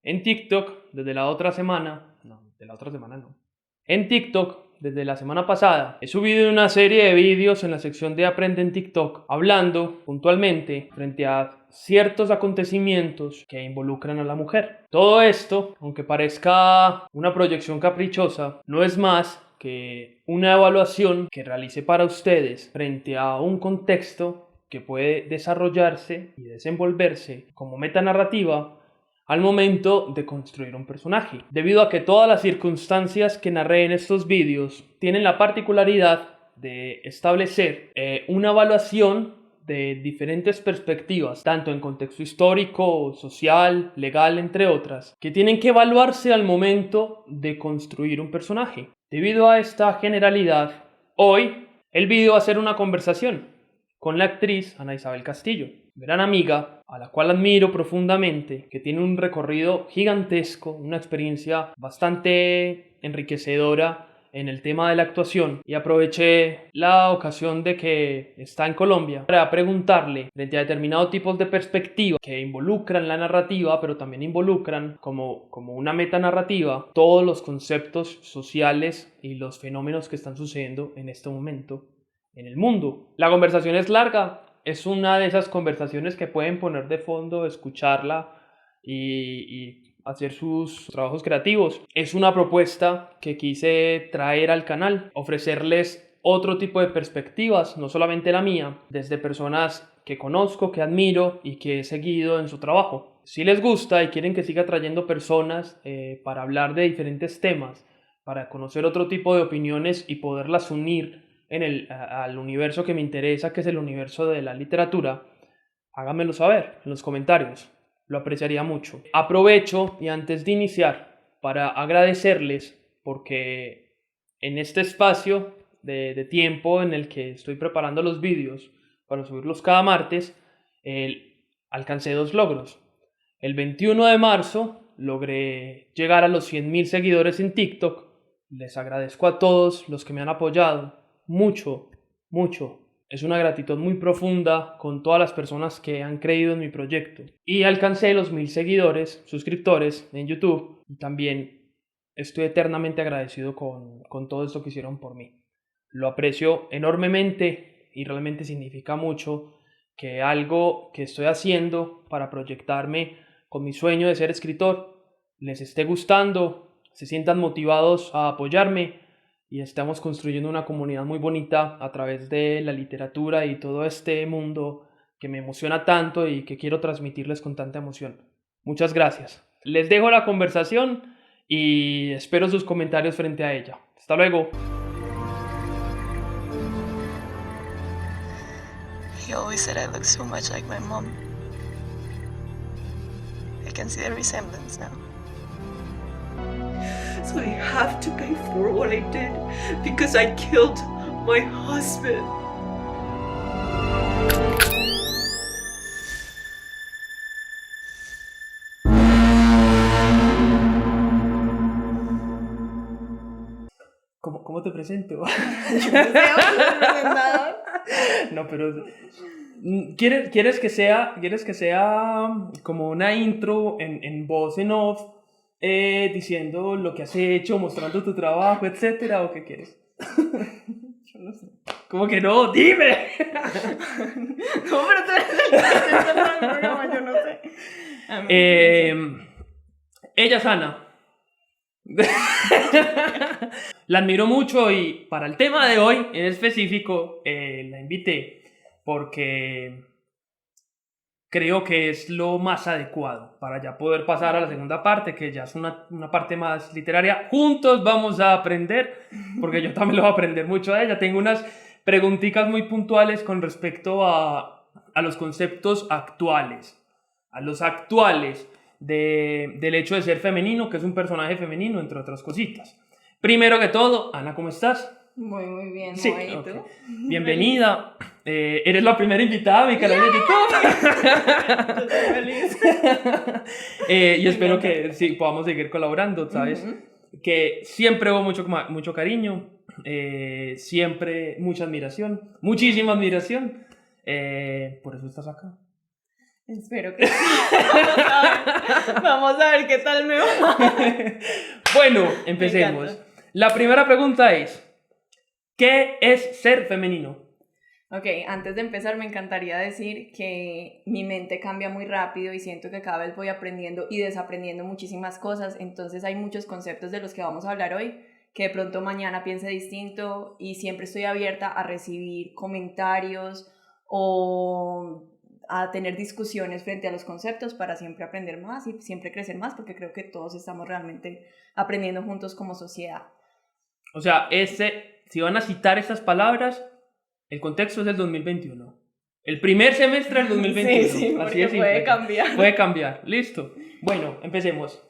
En TikTok, desde la otra semana, no, de la otra semana no. En TikTok, desde la semana pasada, he subido una serie de vídeos en la sección de Aprende en TikTok, hablando puntualmente frente a ciertos acontecimientos que involucran a la mujer. Todo esto, aunque parezca una proyección caprichosa, no es más que una evaluación que realicé para ustedes frente a un contexto que puede desarrollarse y desenvolverse como metanarrativa al momento de construir un personaje, debido a que todas las circunstancias que narré en estos vídeos tienen la particularidad de establecer una evaluación de diferentes perspectivas, tanto en contexto histórico, social, legal, entre otras, que tienen que evaluarse al momento de construir un personaje. Debido a esta generalidad, hoy el vídeo va a ser una conversación con la actriz Ana Isabel Castillo, gran amiga, a la cual admiro profundamente, que tiene un recorrido gigantesco, una experiencia bastante enriquecedora en el tema de la actuación, y aproveché la ocasión de que está en Colombia para preguntarle frente a determinados tipos de perspectivas que involucran la narrativa, pero también involucran como una metanarrativa todos los conceptos sociales y los fenómenos que están sucediendo en este momento en el mundo. La conversación es larga, es una de esas conversaciones que pueden poner de fondo, escucharla y hacer sus trabajos creativos. Es una propuesta que quise traer al canal, ofrecerles otro tipo de perspectivas, no solamente la mía, desde personas que conozco, que admiro y que he seguido en su trabajo. Si les gusta y quieren que siga trayendo personas para hablar de diferentes temas, para conocer otro tipo de opiniones y poderlas unir al universo que me interesa, que es el universo de la literatura, háganmelo saber en los comentarios. Lo apreciaría mucho. Aprovecho y antes de iniciar para agradecerles porque en este espacio de tiempo en el que estoy preparando los vídeos para subirlos cada martes, alcancé 2 logros. El 21 de marzo logré llegar a los 100.000 seguidores en TikTok. Les agradezco a todos los que me han apoyado. Mucho, mucho. Es una gratitud muy profunda con todas las personas que han creído en mi proyecto. Y alcancé los 1.000 seguidores, suscriptores en YouTube. Y también estoy eternamente agradecido con todo esto que hicieron por mí. Lo aprecio enormemente y realmente significa mucho que algo que estoy haciendo para proyectarme con mi sueño de ser escritor les esté gustando, se sientan motivados a apoyarme y estamos construyendo una comunidad muy bonita a través de la literatura y todo este mundo que me emociona tanto y que quiero transmitirles con tanta emoción. Muchas gracias. Les dejo la conversación y espero sus comentarios frente a ella. Hasta luego. He always said I look so much like my mom. I can see the resemblance now. So I have to pay for what I did because I killed my husband. ¿Cómo te presento? No, pero ¿quieres que sea como una intro en voz en off, diciendo lo que has hecho, mostrando tu trabajo, etcétera, o qué quieres? Yo no sé. ¿Cómo que no? ¡Dime! No, pero tú eres el que está en el programa, yo no sé. Ella es Ana. La admiro mucho y para el tema de hoy en específico la invité porque creo que es lo más adecuado para ya poder pasar a la segunda parte, que ya es una parte más literaria. Juntos vamos a aprender, porque yo también lo voy a aprender mucho de ella. Tengo unas preguntitas muy puntuales con respecto a los conceptos actuales, a los actuales del hecho de ser femenino, que es un personaje femenino, entre otras cositas. Primero que todo, Ana, ¿cómo estás? Muy bien, Sí, ¿y okay. tú? Bienvenida. Eres la primera invitada a mi canal de YouTube. Yo estoy feliz. Y espero que sí, podamos seguir colaborando, ¿sabes? Que siempre hubo mucho cariño, siempre mucha admiración, muchísima admiración. Por eso estás acá. Espero que sí. Vamos a ver qué tal me va. Bueno, empecemos. La primera pregunta es, ¿qué es ser femenino? Ok, antes de empezar me encantaría decir que mi mente cambia muy rápido y siento que cada vez voy aprendiendo y desaprendiendo muchísimas cosas, entonces hay muchos conceptos de los que vamos a hablar hoy que de pronto mañana piense distinto y siempre estoy abierta a recibir comentarios o a tener discusiones frente a los conceptos para siempre aprender más y siempre crecer más, porque creo que todos estamos realmente aprendiendo juntos como sociedad. O sea, si van a citar estas palabras, el contexto es del 2021. El primer semestre del 2021. Sí, así es, puede cambiar. Puede cambiar, listo. Bueno, empecemos.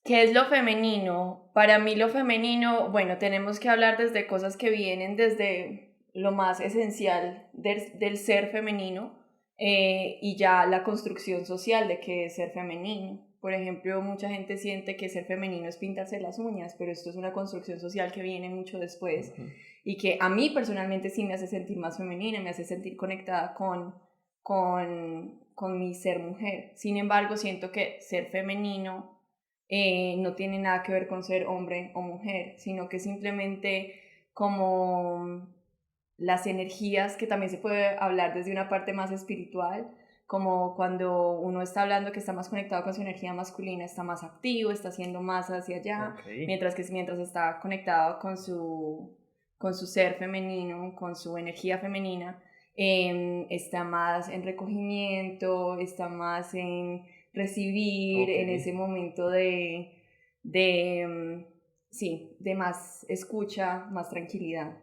¿Qué es lo femenino? Para mí lo femenino, bueno, tenemos que hablar desde cosas que vienen desde lo más esencial del ser femenino, y ya la construcción social de qué es ser femenino. Por ejemplo, mucha gente siente que ser femenino es pintarse las uñas, pero esto es una construcción social que viene mucho después y que a mí personalmente sí me hace sentir más femenina, me hace sentir conectada con mi ser mujer. Sin embargo, siento que ser femenino no tiene nada que ver con ser hombre o mujer, sino que simplemente como las energías, que también se puede hablar desde una parte más espiritual, como cuando uno está hablando que está más conectado con su energía masculina, está más activo, está haciendo más hacia allá, mientras está conectado con su ser femenino, con su energía femenina, está más en recogimiento, está más en recibir, en ese momento de más escucha, más tranquilidad.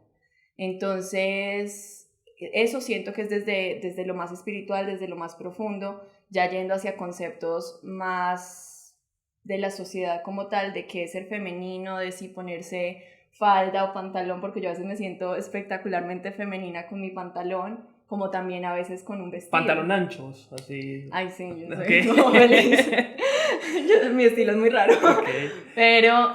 Entonces, eso siento que es desde lo más espiritual, desde lo más profundo, ya yendo hacia conceptos más de la sociedad como tal, de qué es ser femenino, de si ponerse falda o pantalón, porque yo a veces me siento espectacularmente femenina con mi pantalón, como también a veces con un vestido. Pantalón anchos, así. Ay, sí, yo soy como feliz. Mi estilo es muy raro. Pero,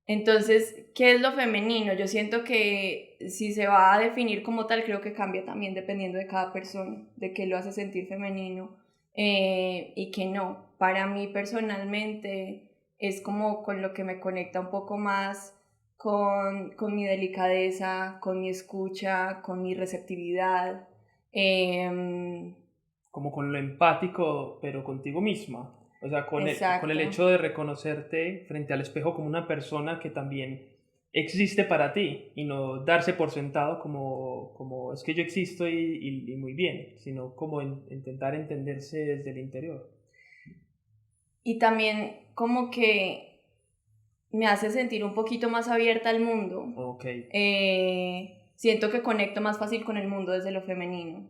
entonces, ¿qué es lo femenino? Yo siento que si se va a definir como tal, creo que cambia también dependiendo de cada persona, de qué lo hace sentir femenino y qué no. Para mí personalmente es como con lo que me conecta un poco más con mi delicadeza, con mi escucha, con mi receptividad. Como con lo empático, pero contigo misma. O sea, con el hecho de reconocerte frente al espejo como una persona que también existe para ti y no darse por sentado como es que yo existo y muy bien, sino como intentar entenderse desde el interior. Y también como que me hace sentir un poquito más abierta al mundo. Siento que conecto más fácil con el mundo desde lo femenino.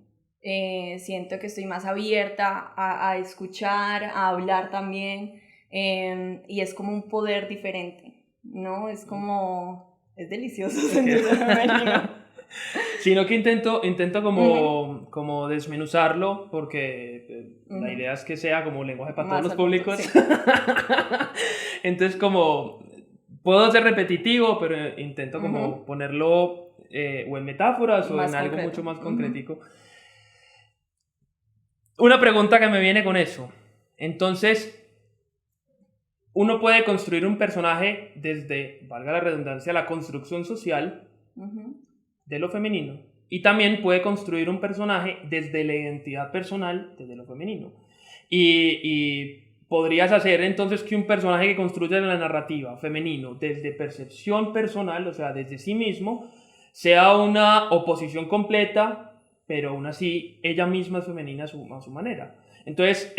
Siento que estoy más abierta a escuchar, a hablar también, y es como un poder diferente, ¿no? Es como, es delicioso sentirse femenino. Sino que intento como desmenuzarlo, porque la idea es que sea como lenguaje para todos los públicos. Sí. Entonces como puedo ser repetitivo, pero intento como ponerlo o en metáforas o en algo mucho más concretico. Una pregunta que me viene con eso. Entonces, uno puede construir un personaje desde, valga la redundancia, la construcción social de lo femenino. Y también puede construir un personaje desde la identidad personal, desde lo femenino. Y podrías hacer entonces que un personaje que construya la narrativa femenino desde percepción personal, o sea, desde sí mismo, sea una oposición completa, pero aún así ella misma es femenina a su manera. Entonces,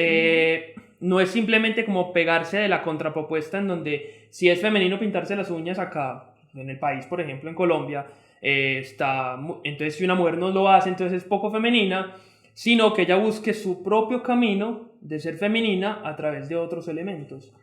no es simplemente como pegarse de la contrapropuesta en donde si es femenino pintarse las uñas acá, en el país, por ejemplo, en Colombia, entonces si una mujer no lo hace, entonces es poco femenina, sino que ella busque su propio camino de ser femenina a través de otros elementos.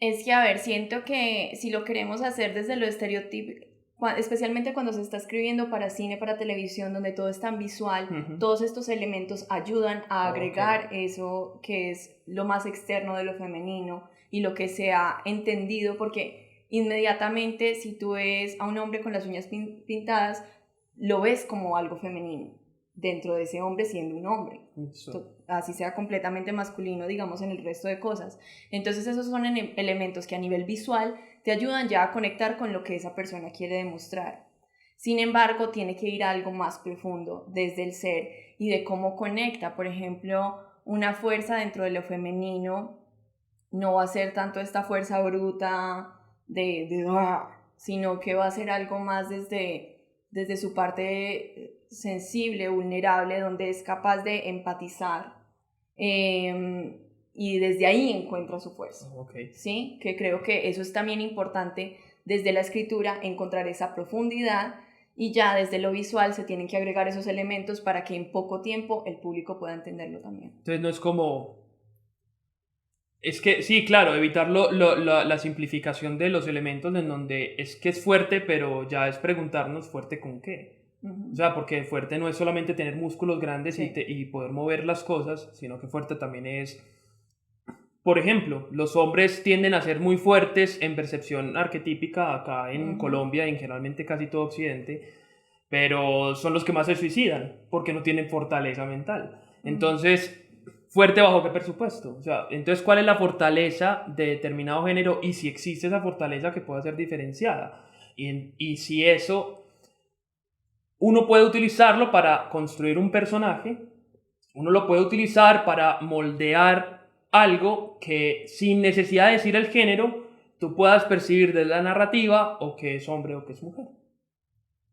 Es que, a ver, siento que si lo queremos hacer desde lo estereotípico, especialmente cuando se está escribiendo para cine, para televisión, donde todo es tan visual, todos estos elementos ayudan a agregar eso que es lo más externo de lo femenino y lo que se ha entendido, porque inmediatamente si tú ves a un hombre con las uñas pintadas, lo ves como algo femenino. dentro de ese hombre siendo un hombre. Eso. Así sea completamente masculino, digamos, en el resto de cosas. Entonces esos son elementos que a nivel visual te ayudan ya a conectar con lo que esa persona quiere demostrar. Sin embargo, tiene que ir a algo más profundo desde el ser y de cómo conecta. Por ejemplo, una fuerza dentro de lo femenino no va a ser tanto esta fuerza bruta sino que va a ser algo más desde su parte sensible, vulnerable, donde es capaz de empatizar y desde ahí encuentra su fuerza. Okay. ¿Sí? Que creo que eso es también importante desde la escritura, encontrar esa profundidad, y ya desde lo visual se tienen que agregar esos elementos para que en poco tiempo el público pueda entenderlo también. Entonces no es como... Es que sí, claro, evitar la simplificación de los elementos en donde es que es fuerte, pero ya es preguntarnos fuerte con qué. O sea, porque fuerte no es solamente tener músculos grandes y poder mover las cosas, sino que fuerte también es... Por ejemplo, los hombres tienden a ser muy fuertes en percepción arquetípica acá en Colombia y en generalmente casi todo Occidente, pero son los que más se suicidan porque no tienen fortaleza mental. Entonces, ¿fuerte bajo qué presupuesto? O sea, entonces, ¿cuál es la fortaleza de determinado género? Y si existe esa fortaleza que pueda ser diferenciada. Y si eso, uno puede utilizarlo para construir un personaje, uno lo puede utilizar para moldear algo que sin necesidad de decir el género, tú puedas percibir de la narrativa o que es hombre o que es mujer.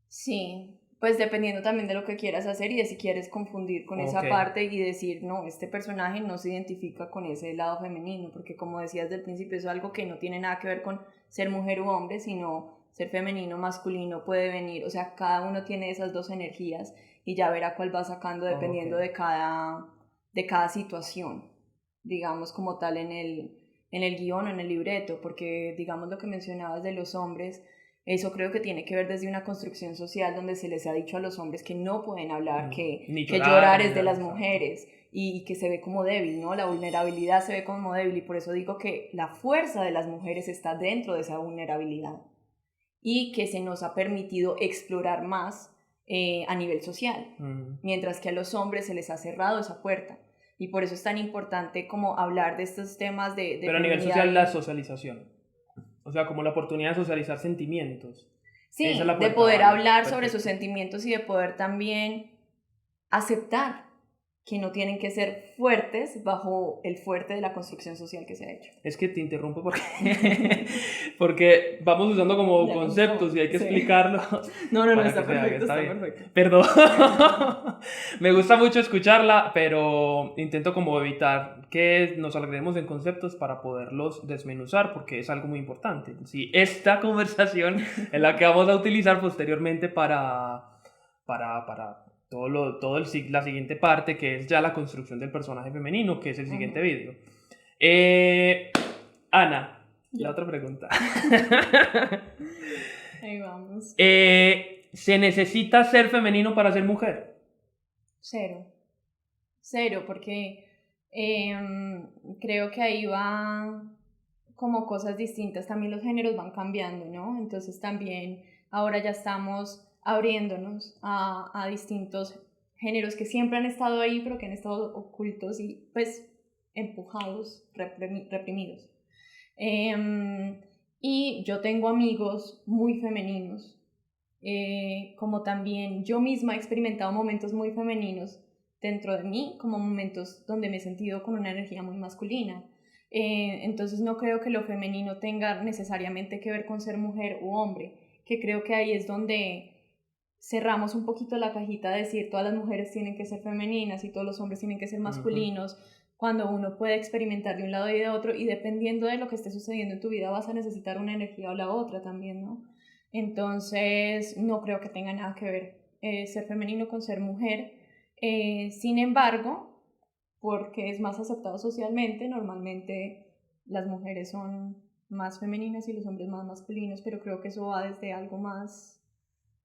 Sí, pues dependiendo también de lo que quieras hacer y de si quieres confundir con esa parte y decir, no, este personaje no se identifica con ese lado femenino, porque como decías del principio, es algo que no tiene nada que ver con ser mujer u hombre, sino ser femenino, masculino, puede venir, o sea, cada uno tiene esas dos energías y ya verá cuál va sacando dependiendo de cada situación, digamos como tal en el guión o en el libreto, porque digamos lo que mencionabas de los hombres, eso creo que tiene que ver desde una construcción social donde se les ha dicho a los hombres que no pueden hablar, que llorar es de las mujeres y que se ve como débil, ¿no? La vulnerabilidad se ve como débil y por eso digo que la fuerza de las mujeres está dentro de esa vulnerabilidad y que se nos ha permitido explorar más a nivel social, mientras que a los hombres se les ha cerrado esa puerta. Y por eso es tan importante como hablar de estos temas de pero a nivel social, la socialización. O sea, como la oportunidad de socializar sentimientos. Sí, de poder hablar sobre sus sentimientos y de poder también aceptar que no tienen que ser fuertes bajo el fuerte de la construcción social que se ha hecho. Es que te interrumpo porque vamos usando como conceptos y hay que explicarlos. No, está perfecto, está perfecto. Perdón. Me gusta mucho escucharla, pero intento como evitar que nos alarguemos en conceptos para poderlos desmenuzar, porque es algo muy importante. Sí, esta conversación es la que vamos a utilizar posteriormente para la siguiente parte, que es ya la construcción del personaje femenino, que es el siguiente vídeo. Ana, la otra pregunta. Ahí vamos. ¿Se necesita ser femenino para ser mujer? Cero, porque creo que ahí va como cosas distintas. También los géneros van cambiando, ¿no? Entonces también ahora ya estamos abriéndonos a distintos géneros que siempre han estado ahí, pero que han estado ocultos y pues empujados, reprimidos. Y yo tengo amigos muy femeninos, como también yo misma he experimentado momentos muy femeninos dentro de mí, como momentos donde me he sentido con una energía muy masculina. Entonces no creo que lo femenino tenga necesariamente que ver con ser mujer u hombre, que creo que ahí es donde cerramos un poquito la cajita de decir todas las mujeres tienen que ser femeninas y todos los hombres tienen que ser masculinos, cuando uno puede experimentar de un lado y de otro, y dependiendo de lo que esté sucediendo en tu vida vas a necesitar una energía o la otra también, ¿no? Entonces no creo que tenga nada que ver ser femenino con ser mujer. Sin embargo, porque es más aceptado socialmente, normalmente las mujeres son más femeninas y los hombres más masculinos, pero creo que eso va desde algo más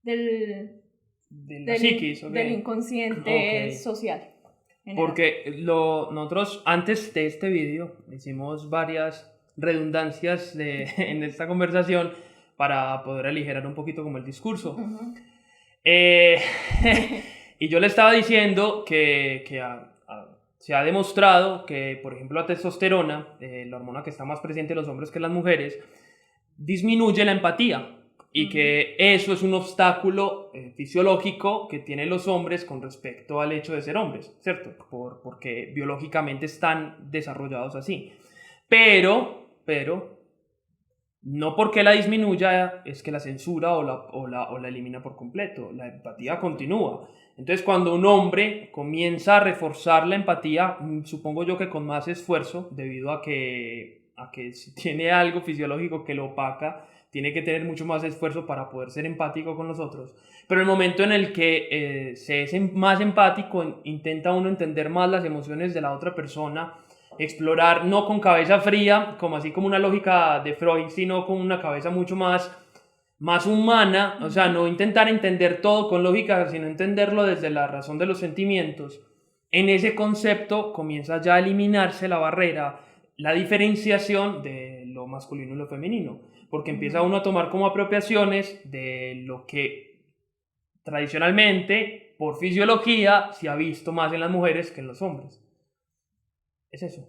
del inconsciente social. Porque nosotros antes de este video hicimos varias redundancias en esta conversación para poder aligerar un poquito como el discurso. Y yo le estaba diciendo que se ha demostrado que, por ejemplo, la testosterona, la hormona que está más presente en los hombres que en las mujeres, disminuye la empatía. Y que eso es un obstáculo fisiológico que tienen los hombres con respecto al hecho de ser hombres, ¿cierto? Porque biológicamente están desarrollados así. Pero, no porque la disminuya es que la censura o la elimina por completo. La empatía continúa. Entonces, cuando un hombre comienza a reforzar la empatía, supongo yo que con más esfuerzo, debido a que si tiene algo fisiológico que lo opaca, tiene que tener mucho más esfuerzo para poder ser empático con los otros. Pero el momento en el que se es más empático, intenta uno entender más las emociones de la otra persona, explorar no con cabeza fría, como así como una lógica de Freud, sino con una cabeza mucho más humana, o sea, no intentar entender todo con lógica, sino entenderlo desde la razón de los sentimientos. En ese concepto comienza ya a eliminarse la barrera, la diferenciación de lo masculino y lo femenino, porque empieza uno a tomar como apropiaciones de lo que tradicionalmente, por fisiología, se ha visto más en las mujeres que en los hombres. Es eso.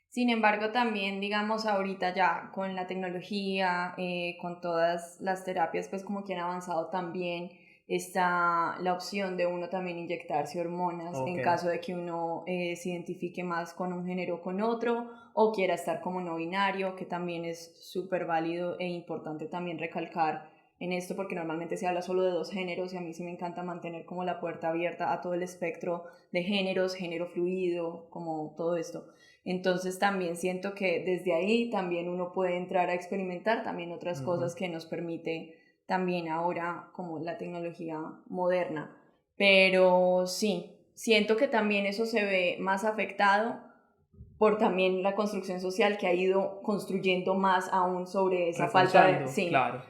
Sin embargo, también, digamos, ahorita ya con la tecnología, con todas las terapias, pues como que han avanzado también, está la opción de uno también inyectarse hormonas en caso de que uno se identifique más con un género o con otro, o quiera estar como no binario, que también es súper válido e importante también recalcar en esto, porque normalmente se habla solo de 2 géneros y a mí sí me encanta mantener como la puerta abierta a todo el espectro de géneros, género fluido, como todo esto. Entonces también siento que desde ahí también uno puede entrar a experimentar también otras cosas que nos permite también ahora como la tecnología moderna. Pero sí, siento que también eso se ve más afectado por también la construcción social que ha ido construyendo más aún sobre esa falta de... Sí, claro.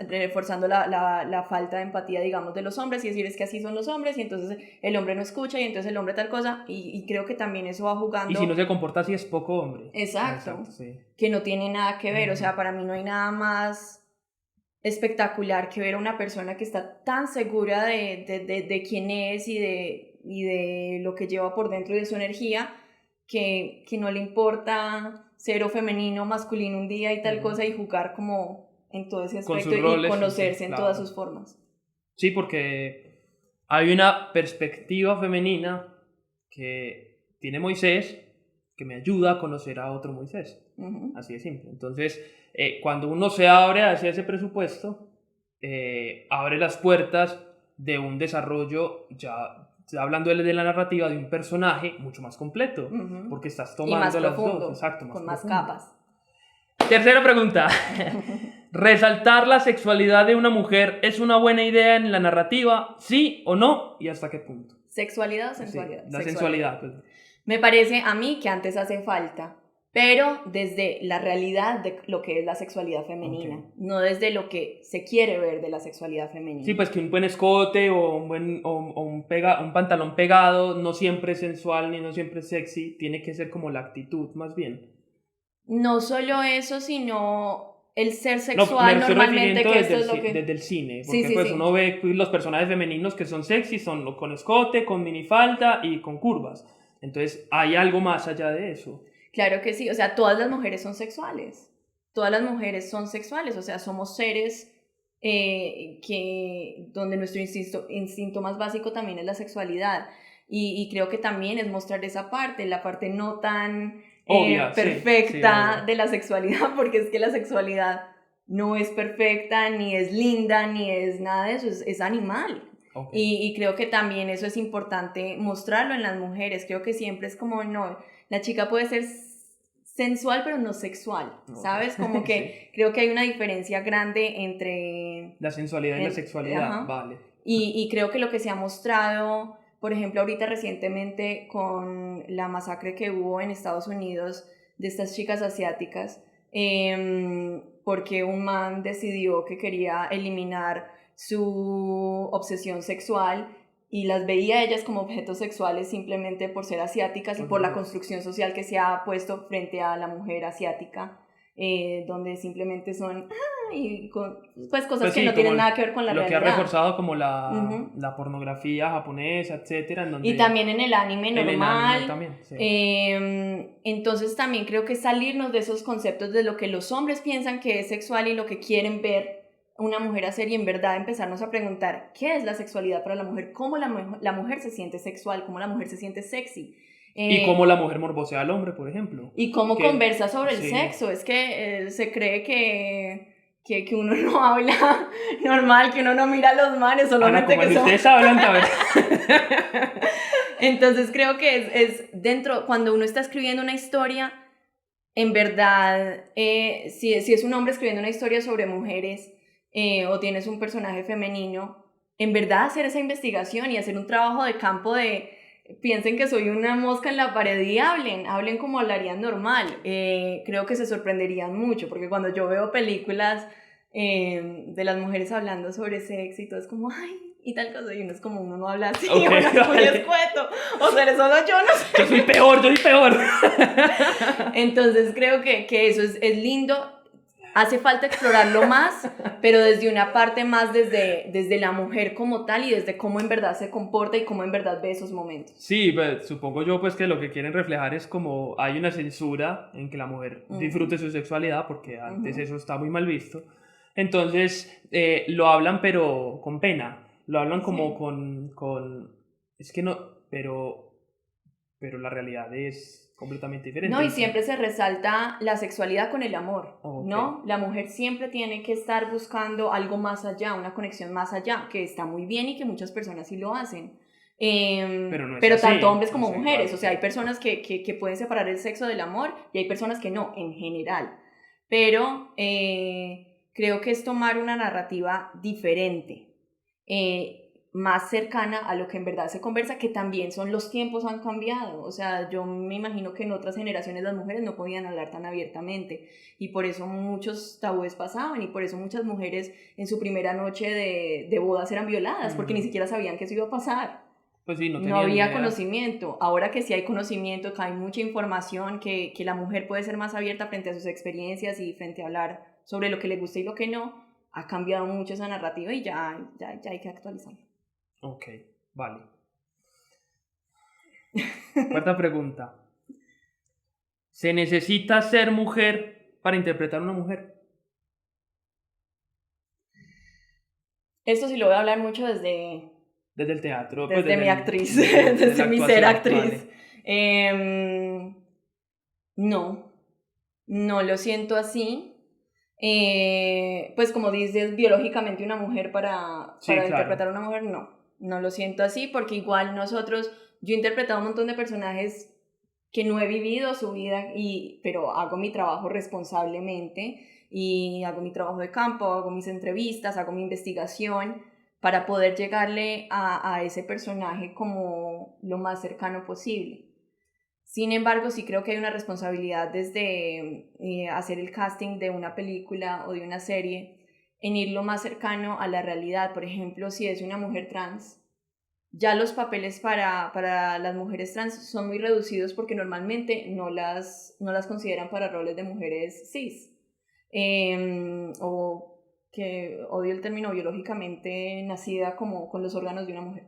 Reforzando la falta de empatía, digamos, de los hombres y decir es que así son los hombres y entonces el hombre no escucha y entonces el hombre tal cosa y creo que también eso va jugando... Y si no se comporta así es poco hombre. Exacto sí. Que no tiene nada que ver, o sea, para mí no hay nada más espectacular que ver a una persona que está tan segura de quién es y de lo que lleva por dentro y de su energía, que no le importa ser o femenino o masculino un día y tal cosa y jugar como en todo ese aspecto y conocerse en todas sus formas. Sí, porque hay una perspectiva femenina que tiene Moisés que me ayuda a conocer a otro Moisés. Así de simple. Entonces, cuando uno se abre hacia ese presupuesto, abre las puertas de un desarrollo ya hablando de la narrativa de un personaje mucho más completo, porque estás tomando más las profundo, dos, exacto, con más capas. Tercera pregunta. ¿Resaltar la sexualidad de una mujer es una buena idea en la narrativa? ¿Sí o no? ¿Y hasta qué punto? ¿Sexualidad o sensualidad? Sí, la sensualidad. Pues. Me parece a mí que antes hace falta, pero desde la realidad de lo que es la sexualidad femenina, no desde lo que se quiere ver de la sexualidad femenina. Sí, pues que un buen escote o un pantalón pegado no siempre es sensual ni no siempre es sexy, tiene que ser como la actitud más bien. No solo eso, sino el ser sexual normalmente, que esto es lo que... Desde el cine, porque uno ve los personajes femeninos que son sexy, son con escote, con minifalda y con curvas. Entonces hay algo más allá de eso. Claro que sí, o sea, todas las mujeres son sexuales, o sea, somos seres donde nuestro instinto más básico también es la sexualidad, y creo que también es mostrar esa parte, la parte no tan obvia, perfecta de la sexualidad, porque es que la sexualidad no es perfecta, ni es linda, ni es nada de eso, es animal. Y creo que también eso es importante mostrarlo en las mujeres, creo que siempre es como, no, la chica puede ser sensual pero no sexual, ¿sabes? Como que creo que hay una diferencia grande entre... La sensualidad y la sexualidad, vale. Y creo que lo que se ha mostrado, por ejemplo, ahorita recientemente con la masacre que hubo en Estados Unidos de estas chicas asiáticas, porque un man decidió que quería eliminar su obsesión sexual y las veía ellas como objetos sexuales simplemente por ser asiáticas y por la construcción social que se ha puesto frente a la mujer asiática, donde simplemente son y con pues cosas Pues que sí, no tienen como nada que ver con la lo que ha realidad. reforzado como Ujú. la pornografía japonesa, etcétera, en donde Y también en el anime en el normal. anime también, sí. Entonces también creo que salirnos de esos conceptos de lo que los hombres piensan que es sexual y lo que quieren ver una mujer hacer, y en verdad empezarnos a preguntar qué es la sexualidad para la mujer, cómo la mujer se siente sexual, cómo la mujer se siente sexy. Y cómo la mujer morbosea al hombre, por ejemplo. Y cómo Que- conversa sobre el sí. sexo. Es que se cree que uno no habla normal, que uno no mira a los manes, Ana, solamente como que si son... ustedes hablan, a ver. Entonces creo que es dentro, cuando uno está escribiendo una historia, en verdad, si es un hombre escribiendo una historia sobre mujeres, o tienes un personaje femenino, en verdad hacer esa investigación y hacer un trabajo de campo de... Piensen que soy una mosca en la pared y hablen como hablarían normal. Creo que se sorprenderían mucho, porque cuando yo veo películas de las mujeres hablando sobre sexo y todo, es como, ay, y tal cosa, y uno es como, uno no habla así, Ok, uno es muy vale. escueto, o sea, solo yo no sé. Yo soy peor. Entonces creo que eso es lindo. Hace falta explorarlo más, pero desde una parte más desde la mujer como tal y desde cómo en verdad se comporta y cómo en verdad ve esos momentos. Sí, pues, supongo yo pues que lo que quieren reflejar es como hay una censura en que la mujer disfrute su sexualidad, porque antes eso está muy mal visto. Entonces lo hablan pero con pena, lo hablan como Sí. es que no, pero la realidad es completamente diferente. No, y siempre se resalta la sexualidad con el amor, Ok. ¿no? La mujer siempre tiene que estar buscando algo más allá, una conexión más allá, que está muy bien y que muchas personas sí lo hacen. Pero no es Pero así, tanto hombres no como sé, mujeres, igual. o sea, hay personas que pueden separar el sexo del amor y hay personas que no, en general. Pero creo que es tomar una narrativa diferente, más cercana a lo que en verdad se conversa, que también son los tiempos han cambiado. O sea, yo me imagino que en otras generaciones las mujeres no podían hablar tan abiertamente y por eso muchos tabúes pasaban y por eso muchas mujeres en su primera noche de bodas eran violadas porque ni siquiera sabían que eso iba a pasar. Pues sí, no No tenían había idea. conocimiento. Ahora que sí hay conocimiento, que hay mucha información, que la mujer puede ser más abierta frente a sus experiencias y frente a hablar sobre lo que le gusta y lo que no, ha cambiado mucho esa narrativa y ya hay que actualizarla. Ok, vale. Cuarta pregunta. ¿Se necesita ser mujer para interpretar a una mujer? Esto sí lo voy a hablar mucho desde Desde el teatro, pues mi actriz, de desde la mi ser actuación, actriz. vale. No lo siento así. Pues como dices, biológicamente una mujer Sí, para claro. interpretar a una mujer, no lo siento así, porque igual yo he interpretado un montón de personajes que no he vivido su vida, pero hago mi trabajo responsablemente y hago mi trabajo de campo, hago mis entrevistas, hago mi investigación para poder llegarle a ese personaje como lo más cercano posible. Sin embargo, sí creo que hay una responsabilidad desde hacer el casting de una película o de una serie en ir lo más cercano a la realidad. Por ejemplo, si es una mujer trans, ya los papeles para las mujeres trans son muy reducidos porque normalmente no las consideran para roles de mujeres cis. O que odio el término biológicamente nacida como con los órganos de una mujer.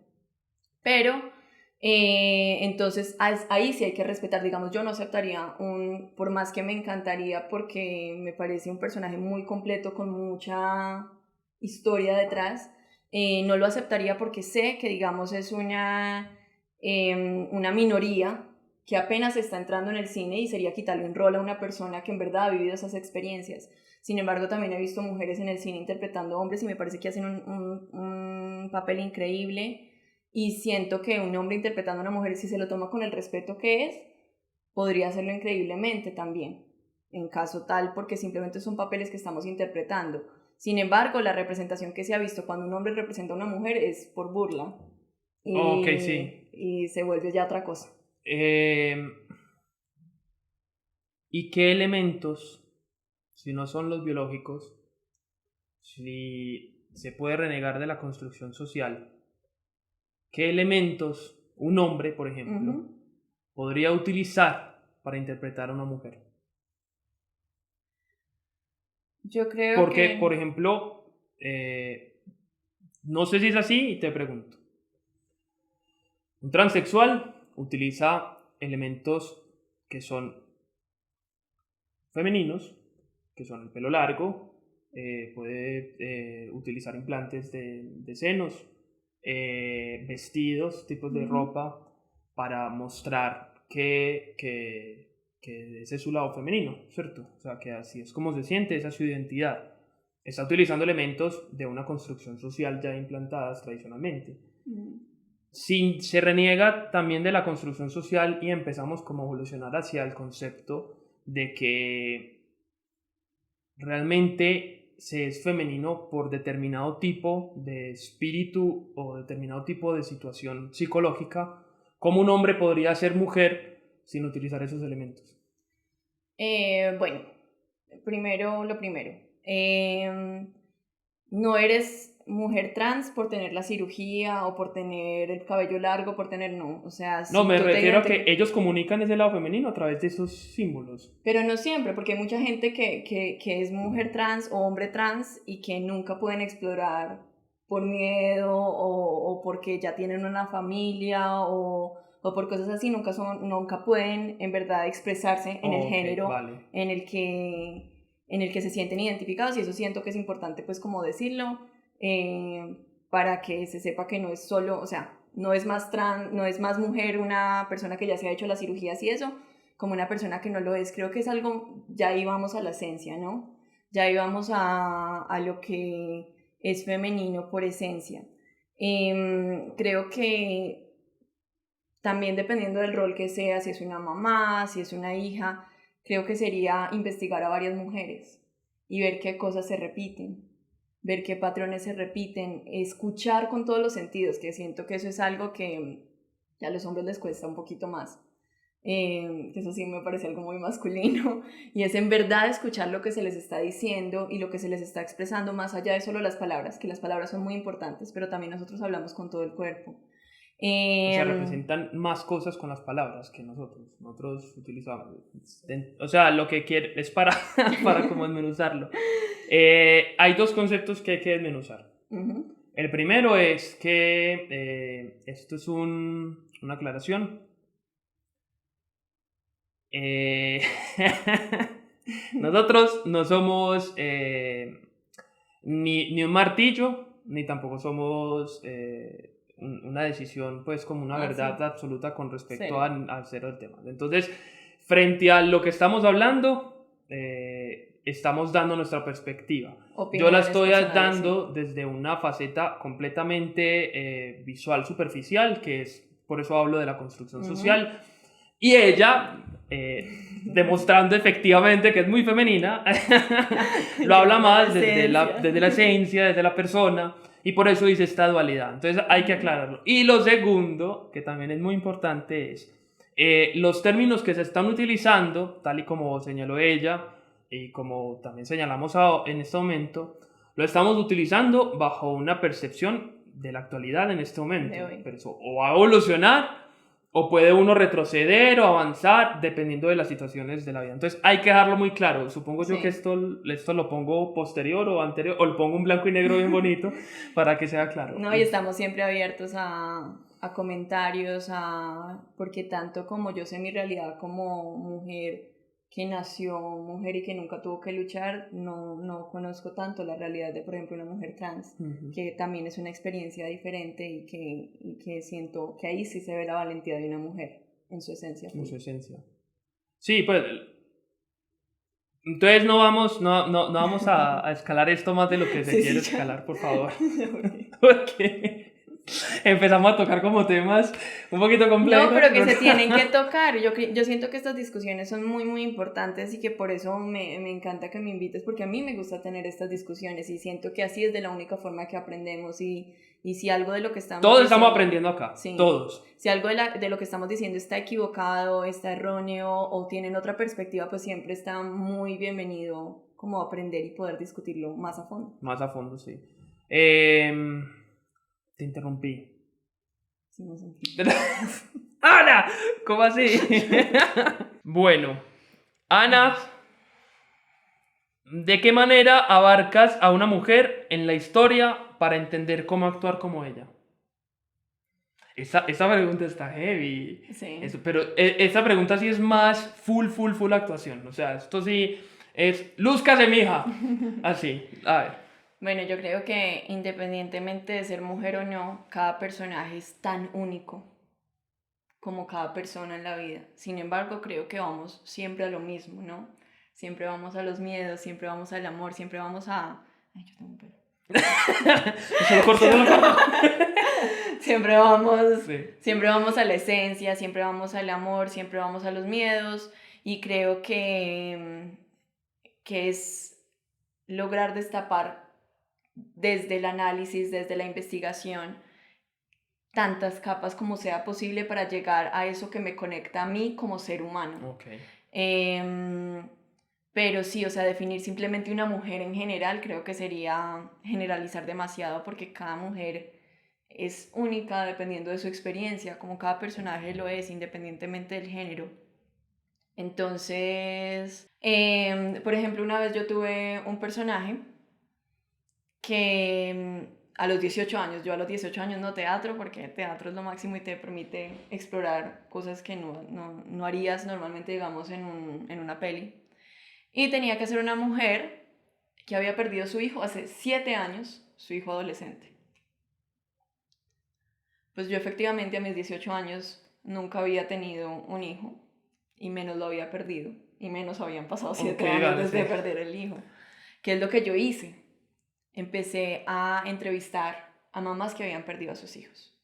Pero entonces ahí sí hay que respetar, digamos, yo no aceptaría por más que me encantaría porque me parece un personaje muy completo con mucha historia detrás, no lo aceptaría porque sé que, digamos, es una minoría que apenas está entrando en el cine y sería quitarle un rol a una persona que en verdad ha vivido esas experiencias. Sin embargo, también he visto mujeres en el cine interpretando hombres y me parece que hacen un papel increíble. Y siento que un hombre interpretando a una mujer, si se lo toma con el respeto que es, podría hacerlo increíblemente también, en caso tal, porque simplemente son papeles que estamos interpretando. Sin embargo, la representación que se ha visto cuando un hombre representa a una mujer es por burla. Ok, sí. Y se vuelve ya otra cosa. ¿Y qué elementos, si no son los biológicos, si se puede renegar de la construcción social, qué elementos un hombre, por ejemplo, podría utilizar para interpretar a una mujer? Yo creo Porque, que... por ejemplo, no sé si es así y te pregunto. Un transexual utiliza elementos que son femeninos, que son el pelo largo, puede utilizar implantes de senos, vestidos, tipos de ropa, para mostrar que ese es su lado femenino, ¿cierto? O sea, que así es como se siente, esa es su identidad. Está utilizando elementos de una construcción social ya implantadas tradicionalmente. Si se reniega también de la construcción social y empezamos como a evolucionar hacia el concepto de que realmente se es femenino por determinado tipo de espíritu o determinado tipo de situación psicológica, ¿cómo un hombre podría ser mujer sin utilizar esos elementos? Bueno, primero lo primero. No eres mujer trans por tener la cirugía o por tener el cabello largo, por tener no. O sea, No, si me tú te refiero a que ellos comunican ese lado femenino a través de esos símbolos. Pero no siempre, porque hay mucha gente que es mujer trans o hombre trans y que nunca pueden explorar por miedo o porque ya tienen una familia o por cosas así, nunca pueden en verdad expresarse en el género vale. en el que se sienten identificados, y eso siento que es importante pues como decirlo, para que se sepa que no es solo, o sea, no es más mujer una persona que ya se ha hecho las cirugías y eso, como una persona que no lo es. Creo que es algo, ya íbamos a la esencia, ¿no? Ya íbamos a lo que es femenino por esencia. Creo que también dependiendo del rol que sea, si es una mamá, si es una hija, creo que sería investigar a varias mujeres y ver qué cosas se repiten, ver qué patrones se repiten, escuchar con todos los sentidos, que siento que eso es algo que a los hombres les cuesta un poquito más. Que eso sí me parece algo muy masculino, y es en verdad escuchar lo que se les está diciendo y lo que se les está expresando, más allá de solo las palabras, que las palabras son muy importantes, pero también nosotros hablamos con todo el cuerpo. O sea, representan más cosas con las palabras que nosotros. Nosotros utilizamos. O sea, lo que quiere es para como desmenuzarlo. Hay dos conceptos que hay que desmenuzar. Uh-huh. El primero es que esto es una aclaración. Nosotros no somos ni un martillo, ni tampoco somos una decisión, pues como una verdad sí. absoluta con respecto al cero del tema. Entonces, frente a lo que estamos hablando, estamos dando nuestra perspectiva. Yo la estoy dando desde una faceta completamente visual, superficial, que es, por eso hablo de la construcción social, y ella, demostrando efectivamente que es muy femenina, lo habla más desde la esencia, desde la persona, y por eso dice esta dualidad. Entonces hay que aclararlo. Y lo segundo, que también es muy importante, es los términos que se están utilizando, tal y como señaló ella, y como también señalamos en este momento, lo estamos utilizando bajo una percepción de la actualidad en este momento. Pero eso o va a evolucionar, o puede uno retroceder o avanzar dependiendo de las situaciones de la vida. Entonces hay que dejarlo muy claro. Supongo yo que esto lo pongo posterior o anterior, o lo pongo en blanco y negro bien bonito para que sea claro. No, y estamos siempre abiertos a comentarios, porque tanto como yo sé mi realidad como mujer que nació mujer y que nunca tuvo que luchar, no conozco tanto la realidad de, por ejemplo, una mujer trans, que también es una experiencia diferente y que siento que ahí sí se ve la valentía de una mujer en su esencia. En su esencia. Sí, pues entonces no vamos a escalar esto más de lo que se quiere escalar, por favor. Porque empezamos a tocar como temas un poquito complejos. No, pero que se tienen que tocar. Yo siento que estas discusiones son muy, muy importantes y que por eso me encanta que me invites, porque a mí me gusta tener estas discusiones y siento que así es de la única forma que aprendemos y si algo de lo que estamos todos diciendo, estamos aprendiendo acá, sí, todos. Si algo de lo que estamos diciendo está equivocado, está erróneo o tienen otra perspectiva, pues siempre está muy bienvenido como aprender y poder discutirlo más a fondo. Más a fondo, sí. Te interrumpí. Sí, no sentí. ¡Ana! ¿Cómo así? Bueno, Ana ¿De qué manera abarcas a una mujer en la historia para entender cómo actuar como ella? Esa pregunta está heavy. Sí. Pero esa pregunta sí es más full actuación. O sea, esto sí es lúzcase, mija. Así, a ver. Bueno, yo creo que independientemente de ser mujer o no, cada personaje es tan único como cada persona en la vida. Sin embargo, creo que vamos siempre a lo mismo, ¿no? Siempre vamos a los miedos, siempre vamos al amor, siempre vamos a... Ay, yo tengo un pelo. Se lo corto. Siempre vamos, Sí. siempre vamos a la esencia, siempre vamos al amor, siempre vamos a los miedos y creo que es lograr destapar desde el análisis, desde la investigación, tantas capas como sea posible para llegar a eso que me conecta a mí como ser humano. Ok. Pero sí, o sea, definir simplemente una mujer en general creo que sería generalizar demasiado porque cada mujer es única dependiendo de su experiencia, como cada personaje lo es independientemente del género. Entonces, por ejemplo, una vez yo tuve un personaje que a los 18 años, yo a los 18 años no teatro, porque teatro es lo máximo y te permite explorar cosas que no harías normalmente, digamos, en una peli. Y tenía que ser una mujer que había perdido a su hijo hace 7 años, su hijo adolescente. Pues yo efectivamente a mis 18 años nunca había tenido un hijo, y menos lo había perdido, y menos habían pasado 7 años desde perder el hijo. ¿Qué es lo que yo hice? Empecé a entrevistar a mamás que habían perdido a sus hijos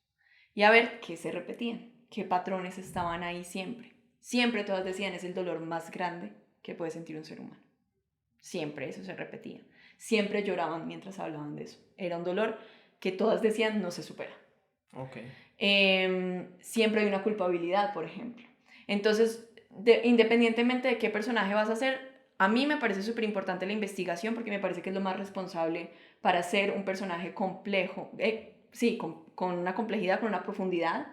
y a ver qué se repetían, qué patrones estaban ahí siempre. Siempre todas decían, es el dolor más grande que puede sentir un ser humano. Siempre eso se repetía. Siempre lloraban mientras hablaban de eso. Era un dolor que todas decían no se supera. Okay. Siempre hay una culpabilidad, por ejemplo. Entonces, independientemente de qué personaje vas a hacer, a mí me parece súper importante la investigación porque me parece que es lo más responsable para hacer un personaje complejo, sí, con una complejidad, con una profundidad,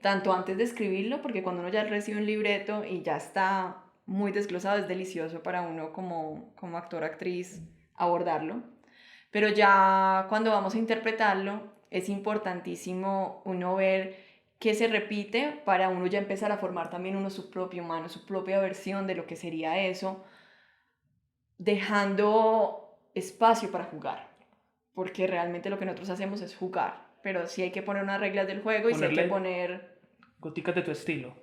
tanto antes de escribirlo, porque cuando uno ya recibe un libreto y ya está muy desglosado, es delicioso para uno como actor, actriz, abordarlo, pero ya cuando vamos a interpretarlo, es importantísimo uno ver qué se repite para uno ya empezar a formar también uno su propio humano, su propia versión de lo que sería eso, dejando espacio para jugar, porque realmente lo que nosotros hacemos es jugar, pero sí hay que poner unas reglas del juego y sí hay que poner... Goticas de tu estilo.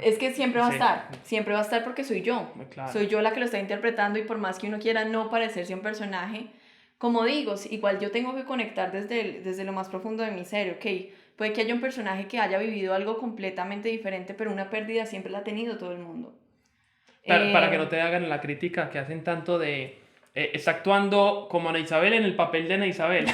Es que siempre va a estar, siempre va a estar porque soy yo, claro. Soy yo la que lo está interpretando y por más que uno quiera no parecerse a un personaje, como digo, igual yo tengo que conectar desde lo más profundo de mi ser, ok, puede que haya un personaje que haya vivido algo completamente diferente, pero una pérdida siempre la ha tenido todo el mundo. Para que no te hagan la crítica que hacen tanto de... está actuando como Ana Isabel en el papel de Ana Isabel.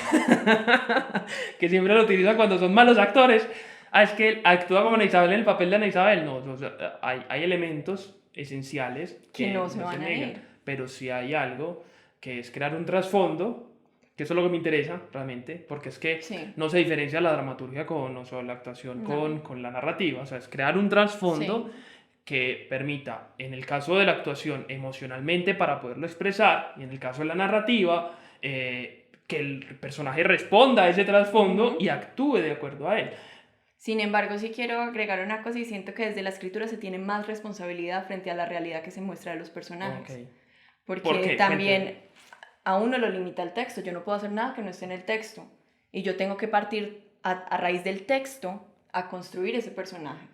Que siempre lo utilizan cuando son malos actores. Es que actúa como Ana Isabel en el papel de Ana Isabel. No, o sea, hay elementos esenciales que no se van a ir. Pero sí hay algo que es crear un trasfondo, que eso es lo que me interesa realmente, porque es que no se diferencia la dramaturgia o sea, la actuación con la narrativa. O sea, es crear un trasfondo que permita, en el caso de la actuación, emocionalmente para poderlo expresar, y en el caso de la narrativa, que el personaje responda a ese trasfondo y actúe de acuerdo a él. Sin embargo, sí quiero agregar una cosa y siento que desde la escritura se tiene más responsabilidad frente a la realidad que se muestra de los personajes. Okay. Porque también a uno lo limita el texto. Yo no puedo hacer nada que no esté en el texto. Y yo tengo que partir a raíz del texto a construir ese personaje.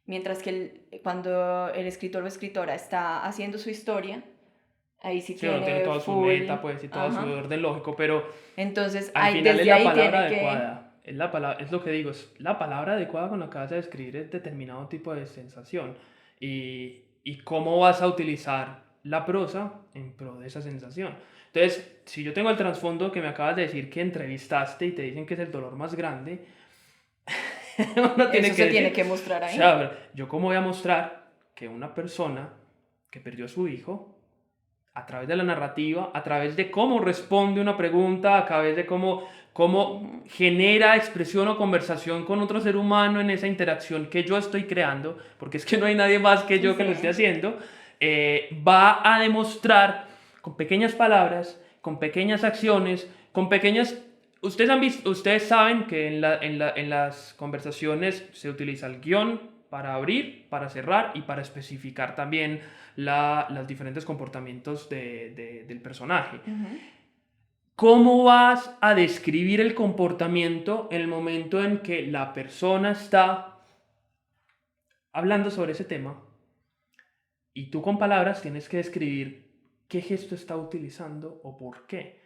Mientras que cuando el escritor o escritora está haciendo su historia, ahí sí tiene toda su meta, pues, y todo su orden lógico, pero entonces, al final es la palabra adecuada. Es lo que digo, es la palabra adecuada con la que vas a describir determinado tipo de sensación. Y cómo vas a utilizar la prosa en pro de esa sensación. Entonces, si yo tengo el trasfondo que me acabas de decir que entrevistaste y te dicen que es el dolor más grande, uno tiene que mostrar ahí. O sea, yo cómo voy a mostrar que una persona que perdió a su hijo, a través de la narrativa, a través de cómo responde una pregunta, a través de cómo genera expresión o conversación con otro ser humano en esa interacción que yo estoy creando, porque es que no hay nadie más que yo que lo esté haciendo, va a demostrar con pequeñas palabras, con pequeñas acciones, con pequeñas... Ustedes saben que en las conversaciones se utiliza el guión para abrir, para cerrar y para especificar también los diferentes comportamientos del personaje. Ujú. ¿Cómo vas a describir el comportamiento en el momento en que la persona está hablando sobre ese tema y tú con palabras tienes que describir qué gesto está utilizando o por qué?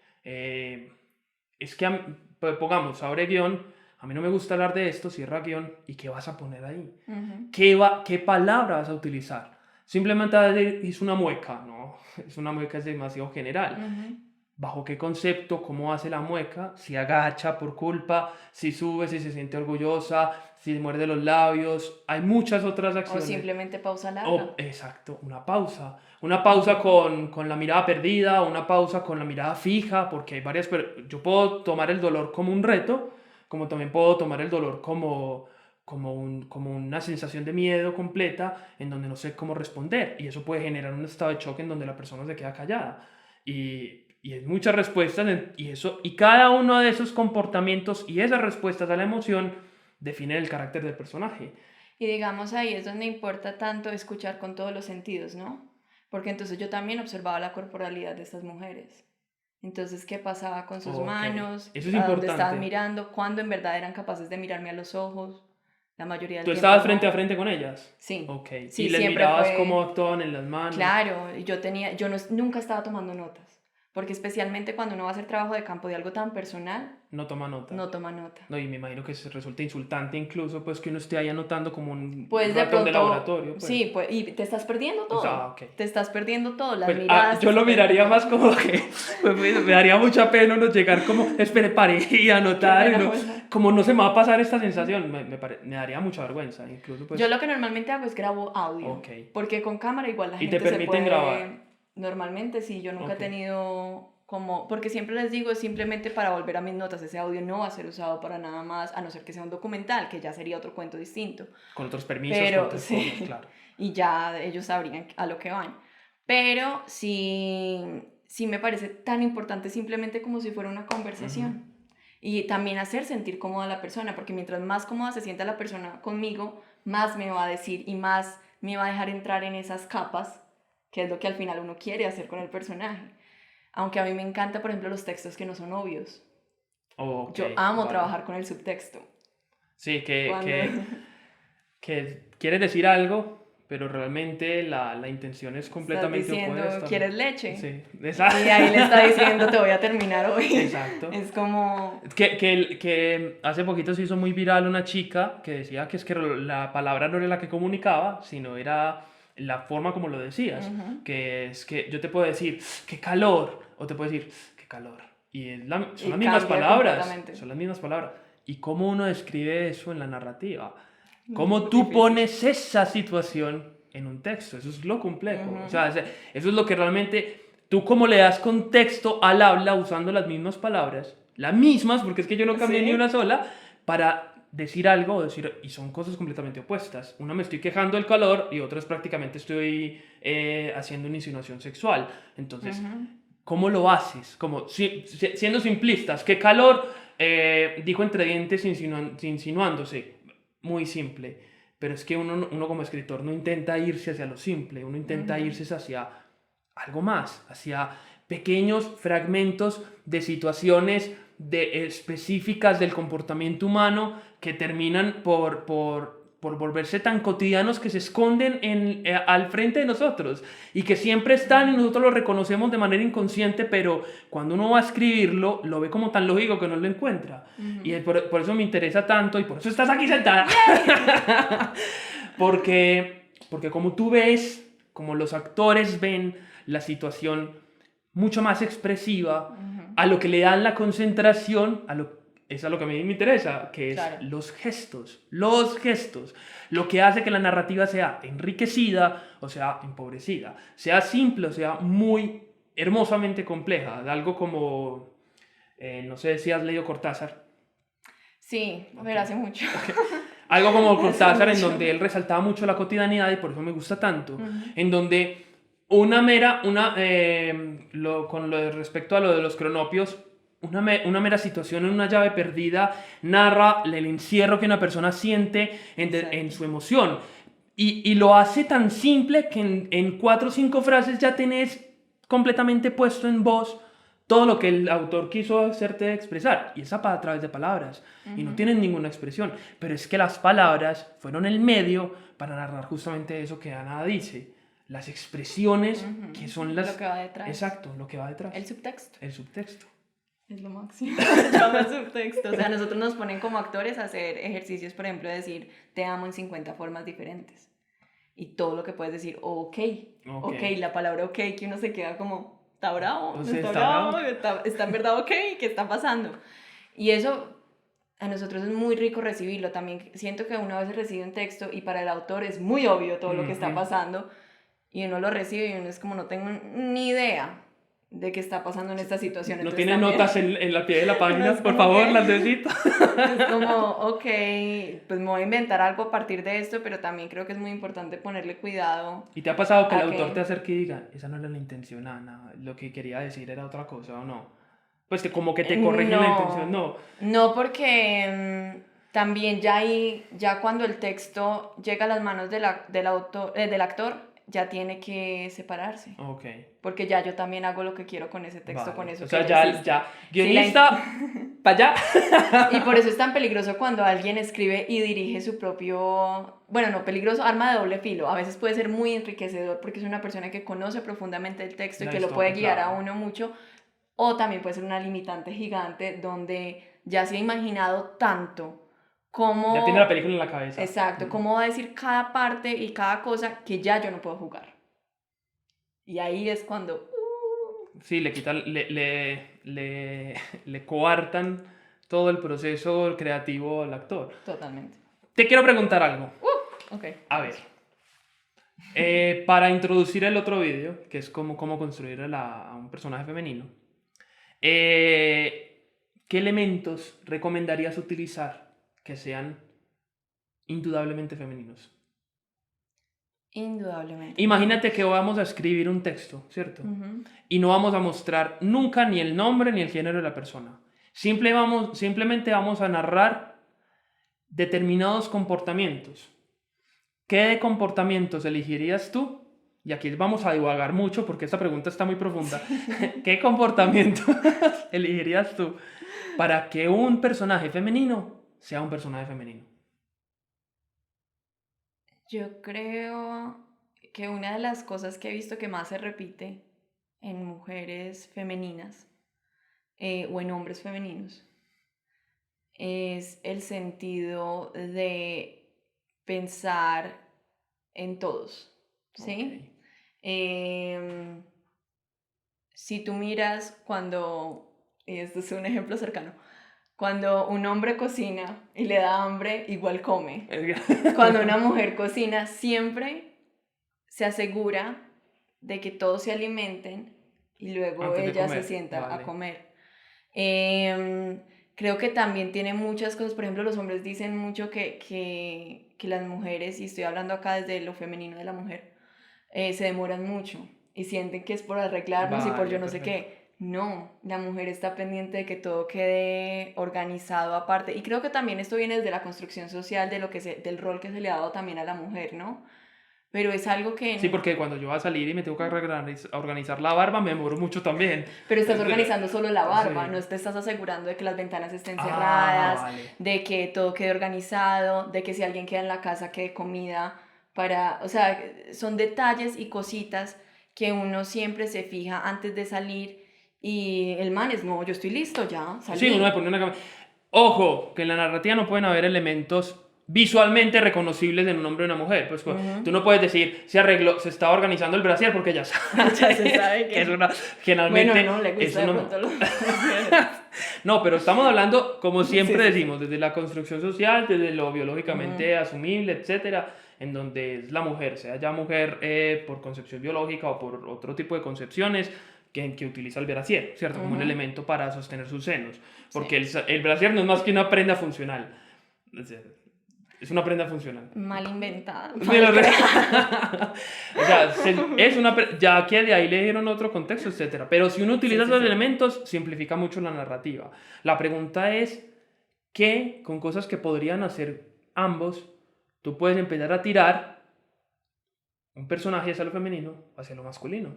Es que, pongamos, abre guión, a mí no me gusta hablar de esto, cierra guión, ¿y qué vas a poner ahí? Ujú. ¿Qué palabra vas a utilizar? Simplemente vas a decir, es una mueca, no, es una mueca, es demasiado general. Ujú. ¿Bajo qué concepto? ¿Cómo hace la mueca? Si agacha por culpa, si sube, si se siente orgullosa, si muerde los labios. Hay muchas otras O acciones. simplemente pausa larga. Exacto, una pausa. Una pausa con la mirada perdida, una pausa con la mirada fija, porque hay varias... Yo puedo tomar el dolor como un reto, como también puedo tomar el dolor como una sensación de miedo completa en donde no sé cómo responder. Y eso puede generar un estado de choque en donde la persona se queda callada. Y hay muchas respuestas y cada uno de esos comportamientos y esas respuestas a la emoción definen el carácter del personaje. Y digamos ahí es donde importa tanto escuchar con todos los sentidos, ¿no? Porque entonces yo también observaba la corporalidad de estas mujeres. Entonces, ¿qué pasaba con sus Ok, manos? eso es ¿A dónde importante. estaban mirando? ¿Cuándo en verdad eran capaces de mirarme a los ojos? La mayoría del ¿Tú tiempo estabas no. frente a frente con ellas? Sí. Ok. Sí, ¿Y les siempre mirabas fue- cómo actuaban en las manos? Claro, nunca estaba tomando notas. Porque especialmente cuando uno va a hacer trabajo de campo de algo tan personal, No toma nota. no toma nota. No, y me imagino que se resulta insultante incluso pues que uno esté ahí anotando como un Pues de ratón pronto, de laboratorio. Pues. sí, pues, y te estás perdiendo todo. Ok. Te estás perdiendo todo, las Pues, miradas. yo te lo estás miraría perdiendo. más como que me daría mucha pena no llegar como, espere, pare y anotar, Qué y pena, no- bueno. como no se me va a pasar esta sensación, me daría mucha vergüenza, incluso pues... Yo lo que normalmente hago es grabo audio. Ok. Porque con cámara igual la ¿Y gente te se permiten puede... grabar? Normalmente sí, yo nunca Ok. he tenido como... Porque siempre les digo, es simplemente para volver a mis notas. Ese audio no va a ser usado para nada más, a no ser que sea un documental, que ya sería otro cuento distinto. Con otros permisos, Pero con otras sí, cosas, claro. y ya ellos sabrían a lo que van. Pero sí me parece tan importante simplemente como si fuera una conversación. Y también hacer sentir cómoda a la persona, porque mientras más cómoda se sienta la persona conmigo, más me va a decir y más me va a dejar entrar en esas capas, que es lo que al final uno quiere hacer con el personaje. Aunque a mí me encanta, por ejemplo, los textos que no son obvios. Ok, Yo amo vale. trabajar con el subtexto. Sí, Cuando- que quieres decir algo, pero realmente la intención es Estás completamente diciendo, opuesta. ¿quieres leche? Sí, Y exacto. ahí le está diciendo, te voy a terminar hoy. Exacto. Es como... Que hace poquito se hizo muy viral una chica que decía que es que la palabra no era la que comunicaba, sino era la forma como lo decías. Ujú. Que es que yo te puedo decir, ¡qué calor! O te puedo decir, ¡qué calor! Y son Y las mismas cambia palabras. completamente. Son las mismas palabras. ¿Y cómo uno describe eso en la narrativa? ¿Cómo Muy tú difícil. pones esa situación en un texto? Eso es lo complejo. Ujú. O sea, eso es lo que realmente... Tú cómo le das contexto al habla usando las mismas palabras, las mismas, porque es que yo no cambié Sí. ni una sola, para decir algo o decir... Y son cosas completamente opuestas. Una me estoy quejando del calor y otra es prácticamente estoy haciendo una insinuación sexual. Entonces... Ujú. ¿Cómo lo haces? Como siendo simplistas. ¿Qué calor? Dijo entre dientes insinuándose. Muy simple. Pero es que uno como escritor no intenta irse hacia lo simple. Uno intenta Ujú. irse hacia algo más. Hacia pequeños fragmentos de situaciones específicas del comportamiento humano que terminan por volverse tan cotidianos que se esconden al frente de nosotros y que siempre están y nosotros lo reconocemos de manera inconsciente, pero cuando uno va a escribirlo, lo ve como tan lógico que no lo encuentra. Ujú. Y por eso me interesa tanto y por eso estás aquí sentada. porque como tú ves, como los actores ven la situación mucho más expresiva, Ujú. a lo que le dan la concentración, es a lo que a mí me interesa, que es Claro. los gestos, lo que hace que la narrativa sea enriquecida o sea empobrecida, sea simple o sea muy hermosamente compleja, algo como, no sé si has leído Cortázar, Sí, pero hace mucho. algo como Cortázar en mucho. donde él resaltaba mucho la cotidianidad y por eso me gusta tanto, Ujú. en donde Con lo de respecto a lo de los cronopios, una mera situación en una llave perdida narra el encierro que una persona siente en su emoción. Y lo hace tan simple que en 4 o 5 frases ya tenés completamente puesto en voz todo lo que el autor quiso hacerte expresar. Y es a través de palabras. Y no tienen ninguna expresión. Pero es que las palabras fueron el medio para narrar justamente eso que Ana dice. Las expresiones que son las... Lo que va detrás. Exacto, lo que va detrás. El subtexto. El subtexto. Es lo máximo. Se llama subtexto. O sea, nosotros nos ponen como actores a hacer ejercicios, por ejemplo, de decir te amo en 50 formas diferentes. Y todo lo que puedes decir, ok, la palabra ok, que uno se queda como, está bravo, O sea, está bravo, está en verdad ok, ¿qué está pasando? Y eso a nosotros es muy rico recibirlo. También siento que uno a veces recibe un texto y para el autor es muy obvio todo lo que está pasando y uno lo recibe y uno es como, no tengo ni idea de qué está pasando en esta situación. No Entonces, tiene también, notas en la pie de la página, es por como favor, que- las necesito. es como, ok, pues me voy a inventar algo a partir de esto, pero también creo que es muy importante ponerle cuidado. ¿Y te ha pasado que el ¿A autor qué? te acerque y diga, esa no era la intención, Ana, lo que quería decir era otra cosa o no? Pues que como que te corrigen la intención, no. No, porque también ya cuando el texto llega a las manos del actor, ya tiene que separarse. Ok, Porque ya yo también hago lo que quiero con ese texto, vale. con eso O que sea, ya existe. ya, Sí, guionista, para allá. Y por eso es tan peligroso cuando alguien escribe y dirige su propio... Bueno, no, peligroso, arma de doble filo. A veces puede ser muy enriquecedor porque es una persona que conoce profundamente el texto y La que lo historia, puede guiar claro. a uno mucho. O también puede ser una limitante gigante donde ya se ha imaginado tanto cómo... Ya tiene la película en la cabeza. Exacto, cómo va a decir cada parte y cada cosa que ya yo no puedo jugar. Y ahí es cuando... Sí, le quitan, le coartan todo el proceso creativo al actor. Totalmente. Te quiero preguntar algo. Ok. A ver. Para introducir el otro vídeo, que es cómo construir a un personaje femenino, ¿qué elementos recomendarías utilizar que sean indudablemente femeninos? Indudablemente. Imagínate que vamos a escribir un texto, ¿cierto? Ujú. Y no vamos a mostrar nunca ni el nombre ni el género de la persona. Simplemente vamos a narrar determinados comportamientos. ¿Qué comportamientos elegirías tú? Y aquí vamos a divagar mucho porque esta pregunta está muy profunda. ¿Qué comportamientos elegirías tú para que un personaje femenino sea un personaje femenino? Yo creo que una de las cosas que he visto que más se repite en mujeres femeninas o en hombres femeninos es el sentido de pensar en todos, ¿sí? Si tú miras cuando, y esto es un ejemplo cercano, cuando un hombre cocina y le da hambre, igual come. Cuando una mujer cocina, siempre se asegura de que todos se alimenten y luego Antes de ella comer, se sienta vale. a comer. Creo que también tiene muchas cosas. Por ejemplo, los hombres dicen mucho que las mujeres, y estoy hablando acá desde lo femenino de la mujer, se demoran mucho y sienten que es por arreglarnos y por Vale, yo no sé perfecto. qué. No, la mujer está pendiente de que todo quede organizado aparte. Y creo que también esto viene desde la construcción social de del rol que se le ha dado también a la mujer, ¿no? Pero es algo que... Sí, porque cuando yo voy a salir y me tengo que organizar la barba, me demoro mucho también. Pero estás organizando solo la barba, Sí. no te estás asegurando de que las ventanas estén cerradas, Vale. de que todo quede organizado, de que si alguien queda en la casa quede comida para... O sea, son detalles y cositas que uno siempre se fija antes de salir y el man es, no, yo estoy listo ya, salí. Sí, uno me pone una cámara. Ojo, que en la narrativa no pueden haber elementos visualmente reconocibles en un hombre o una mujer. Pues tú no puedes decir, se está organizando el brasier porque ya sabes. Ya se sabe que... Es una, generalmente, Bueno, no, le gusta es de una- pronto lo- No, pero estamos hablando, como siempre Sí, sí, sí. decimos, desde la construcción social, desde lo biológicamente asumible, etcétera, en donde es la mujer, sea ya mujer por concepción biológica o por otro tipo de concepciones, que utiliza el brasier, ¿cierto? Como un elemento para sostener sus senos. Porque el brasier no es más que una prenda funcional. O sea, Es una prenda funcional. Mal inventada. Sí, o sea, ya que de ahí le dieron otro contexto, etcétera. Pero si uno utiliza esos elementos, simplifica mucho la narrativa. La pregunta es, ¿qué con cosas que podrían hacer ambos, tú puedes empezar a tirar un personaje hacia lo femenino o hacia lo masculino?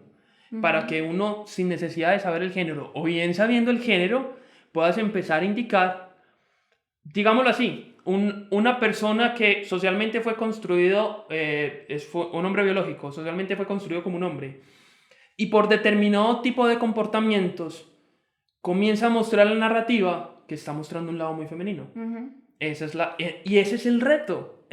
Para que uno, sin necesidad de saber el género, o bien sabiendo el género, puedas empezar a indicar, digámoslo así, una persona que socialmente fue construido, fue un hombre biológico, socialmente fue construido como un hombre, y por determinado tipo de comportamientos comienza a mostrar la narrativa que está mostrando un lado muy femenino. Y ese es el reto,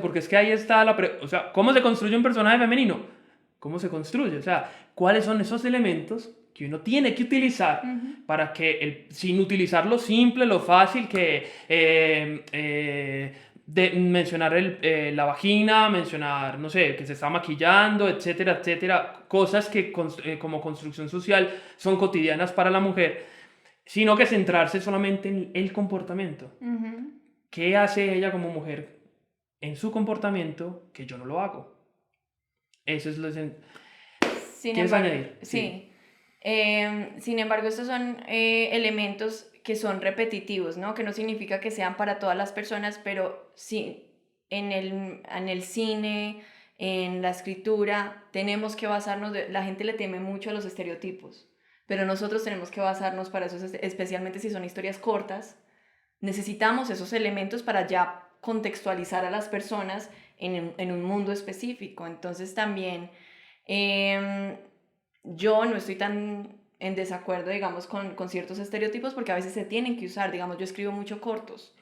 porque es que ahí está o sea, ¿cómo se construye un personaje femenino? ¿Cómo se construye? O sea, ¿cuáles son esos elementos que uno tiene que utilizar para que, sin utilizar lo simple, lo fácil, que mencionar la vagina, mencionar, no sé, que se está maquillando, etcétera, etcétera, cosas que como construcción social son cotidianas para la mujer, sino que centrarse solamente en el comportamiento. ¿Qué hace ella como mujer en su comportamiento que yo no lo hago? Eso es lo que... ¿Quieres añadir? Sí. Sin embargo, estos son elementos que son repetitivos, ¿no? Que no significa que sean para todas las personas, pero sí, en el cine, en la escritura, tenemos que basarnos... la gente le teme mucho a los estereotipos, pero nosotros tenemos que basarnos para eso, especialmente si son historias cortas. Necesitamos esos elementos para ya contextualizar a las personas en un mundo específico. Entonces también yo no estoy tan en desacuerdo, digamos, con ciertos estereotipos, porque a veces se tienen que usar. Digamos, yo escribo mucho cortos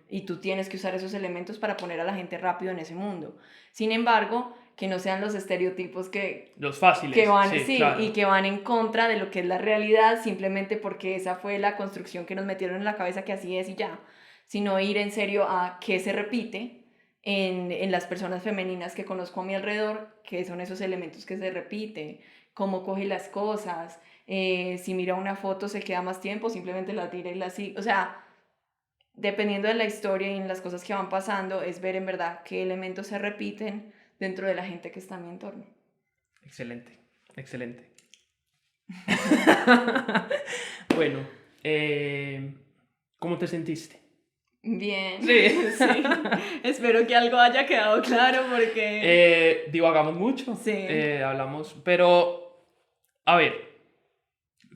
y tú tienes que usar esos elementos para poner a la gente rápido en ese mundo. Sin embargo, que no sean los estereotipos los fáciles, que van, claro. Y que van en contra de lo que es la realidad, simplemente porque esa fue la construcción que nos metieron en la cabeza que así es y ya, sino ir en serio a qué se repite en las personas femeninas que conozco a mi alrededor, qué son esos elementos que se repiten, cómo coge las cosas, si mira una foto se queda más tiempo, simplemente la tira y la sigue. O sea, dependiendo de la historia y en las cosas que van pasando, es ver en verdad qué elementos se repiten dentro de la gente que está a mi entorno. Excelente. Bueno, ¿cómo te sentiste? Bien. Sí. Espero que algo haya quedado claro porque... divagamos mucho. Sí. Hablamos, pero a ver,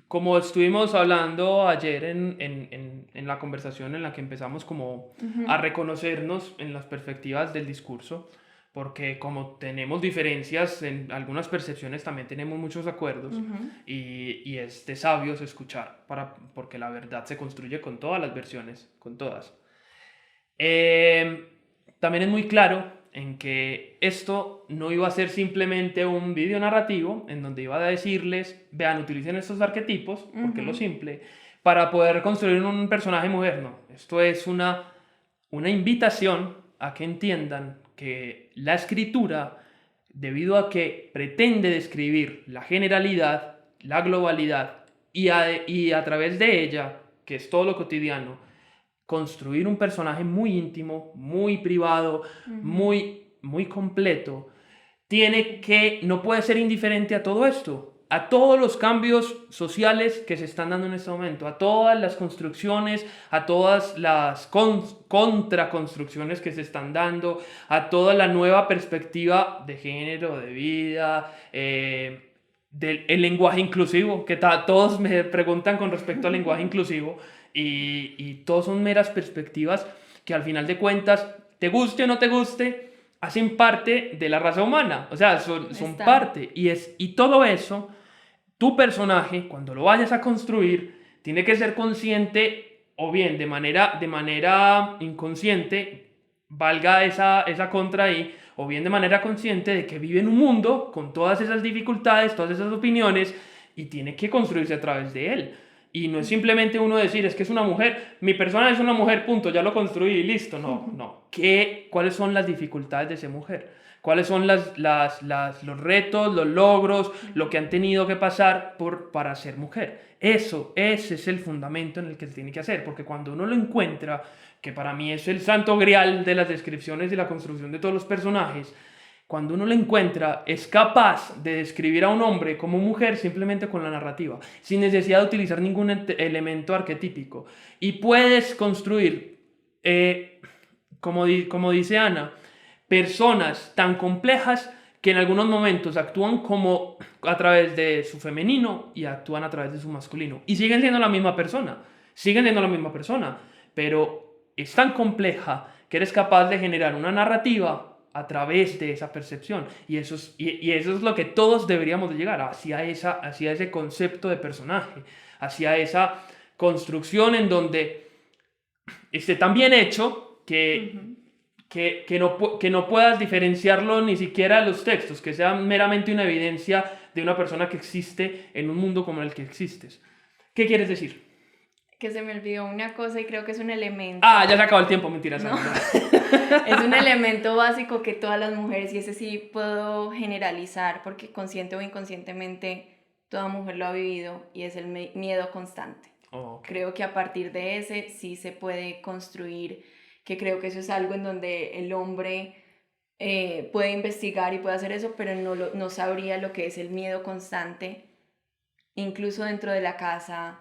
como estuvimos hablando ayer en la conversación en la que empezamos como a reconocernos en las perspectivas del discurso, porque como tenemos diferencias en algunas percepciones, también tenemos muchos acuerdos, y es de sabios escuchar, porque la verdad se construye con todas las versiones, con todas. También es muy claro en que esto no iba a ser simplemente un video narrativo en donde iba a decirles, vean, utilicen estos arquetipos, porque es lo simple, para poder construir un personaje mujer. No, esto es una invitación a que entiendan que la escritura, debido a que pretende describir la generalidad, la globalidad, y a través de ella, que es todo lo cotidiano, construir un personaje muy íntimo, muy privado, muy completo, no puede ser indiferente a todo esto, a todos los cambios sociales que se están dando en este momento, a todas las construcciones, a todas las contraconstrucciones que se están dando, a toda la nueva perspectiva de género, de vida, del lenguaje inclusivo, que todos me preguntan con respecto al lenguaje inclusivo, y todos son meras perspectivas que al final de cuentas, te guste o no te guste, hacen parte de la raza humana, o sea, son parte, y todo eso, tu personaje, cuando lo vayas a construir, tiene que ser consciente, o bien de manera inconsciente, valga esa contra ahí, o bien de manera consciente de que vive en un mundo con todas esas dificultades, todas esas opiniones, y tiene que construirse a través de él. Y no es simplemente uno decir, es que es una mujer, mi persona es una mujer, punto, ya lo construí y listo. No. ¿Cuáles son las dificultades de ser mujer? ¿Cuáles son los retos, los logros, lo que han tenido que pasar para ser mujer? Ese es el fundamento en el que se tiene que hacer, porque cuando uno lo encuentra, que para mí es el santo grial de las descripciones y la construcción de todos los personajes, cuando uno lo encuentra, es capaz de describir a un hombre como mujer simplemente con la narrativa, sin necesidad de utilizar ningún elemento arquetípico. Y puedes construir, como dice Ana, personas tan complejas que en algunos momentos actúan como a través de su femenino y actúan a través de su masculino. Y siguen siendo la misma persona, pero es tan compleja que eres capaz de generar una narrativa a través de esa percepción, y eso es lo que todos deberíamos de llegar, hacia ese concepto de personaje, hacia esa construcción en donde esté tan bien hecho que no puedas diferenciarlo ni siquiera en los textos, que sea meramente una evidencia de una persona que existe en un mundo como el que existes. ¿Qué quieres decir? Que se me olvidó una cosa y creo que es un elemento. Ah, ya se acabó el tiempo, mentiras. No. Es un elemento básico que todas las mujeres, y ese sí puedo generalizar porque consciente o inconscientemente toda mujer lo ha vivido, y es el miedo constante. Okay. Creo que a partir de ese sí se puede construir, que creo que eso es algo en donde el hombre puede investigar y puede hacer eso, pero no sabría lo que es el miedo constante, incluso dentro de la casa,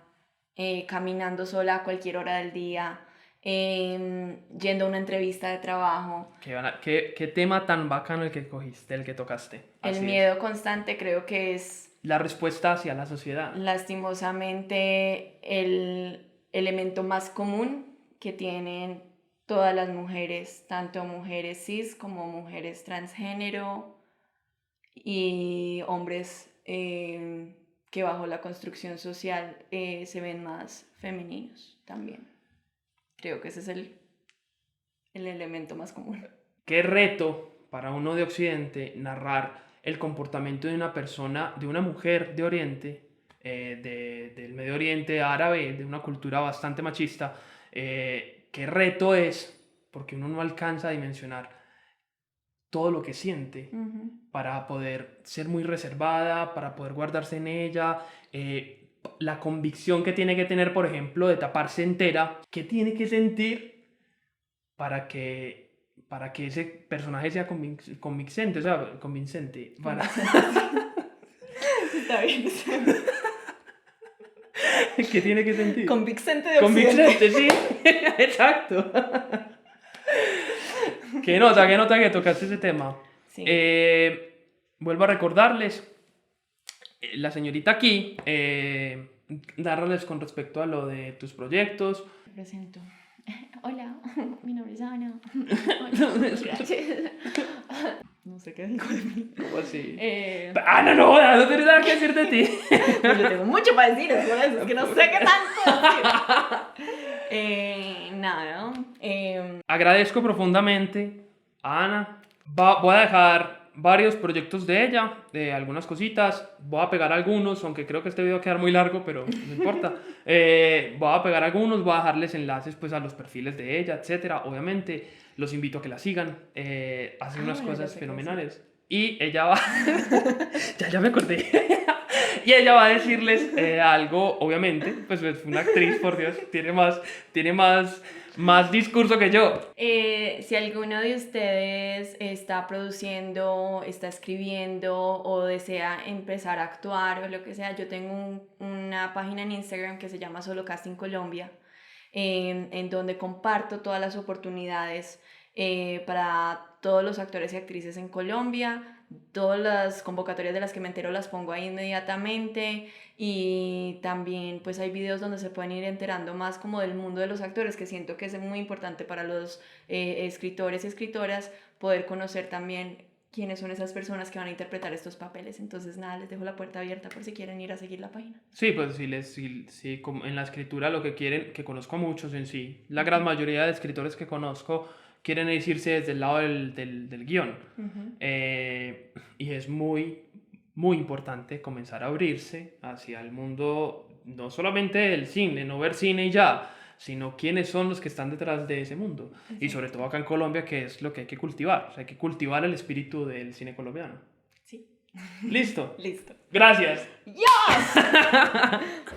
caminando sola a cualquier hora del día, yendo a una entrevista de trabajo. ¿Qué tema tan bacano el que cogiste, el que tocaste? El miedo constante creo que es la respuesta hacia la sociedad. Lastimosamente el elemento más común que tienen todas las mujeres, tanto mujeres cis como mujeres transgénero y hombres que bajo la construcción social se ven más femeninos también. Creo que ese es el elemento más común. Qué reto para uno de Occidente narrar el comportamiento de una persona, de una mujer de Oriente, del Medio Oriente árabe, de una cultura bastante machista. Qué reto es, porque uno no alcanza a dimensionar todo lo que siente para poder ser muy reservada, para poder guardarse en ella, la convicción que tiene que tener, por ejemplo, de taparse entera, qué tiene que sentir para que ese personaje sea convincente, o sea, convincente. Está bien. ¿Qué tiene que sentir? Convincente de Occidente. Convincente, sí, exacto. ¿Qué nota que tocaste ese tema? Sí. Vuelvo a recordarles, la señorita aquí, darles con respecto a lo de tus proyectos. Me presento. Hola, mi nombre es Ana. Gracias. No sé qué digo de mí. ¿Cómo así? Ana, no tienes nada que decir de ti. Pues yo tengo mucho para decir, es por eso, es que no sé qué tanto decir. Nada. Agradezco profundamente a Ana. Voy a dejar varios proyectos de ella, de algunas cositas. Voy a pegar algunos, aunque creo que este video va a quedar muy largo, pero no importa. Voy a pegar algunos, voy a dejarles enlaces pues, a los perfiles de ella, etcétera. Obviamente, los invito a que la sigan. Hace unas cosas fenomenales. Y ella va... ya me acordé. Y ella va a decirles algo, obviamente. Pues es una actriz, por Dios. Tiene más discurso que yo. Si alguno de ustedes está produciendo, está escribiendo o desea empezar a actuar o lo que sea, yo tengo una página en Instagram que se llama Solo Casting Colombia, en donde comparto todas las oportunidades para todos los actores y actrices en Colombia. Todas las convocatorias de las que me entero las pongo ahí inmediatamente, y también pues hay videos donde se pueden ir enterando más como del mundo de los actores, que siento que es muy importante para los escritores y escritoras poder conocer también quiénes son esas personas que van a interpretar estos papeles. Entonces nada, les dejo la puerta abierta por si quieren ir a seguir la página. Sí, pues sí, como en la escritura lo que quieren, que conozco a muchos en sí, la gran mayoría de escritores que conozco quieren irse desde el lado del guión. Y es muy, muy importante comenzar a abrirse hacia el mundo no solamente el cine, no ver cine y ya, sino quiénes son los que están detrás de ese mundo. Y sobre todo acá en Colombia, que es lo que hay que cultivar. O sea, hay que cultivar el espíritu del cine colombiano. Sí. ¿Listo? Listo. Gracias. ¡Yes!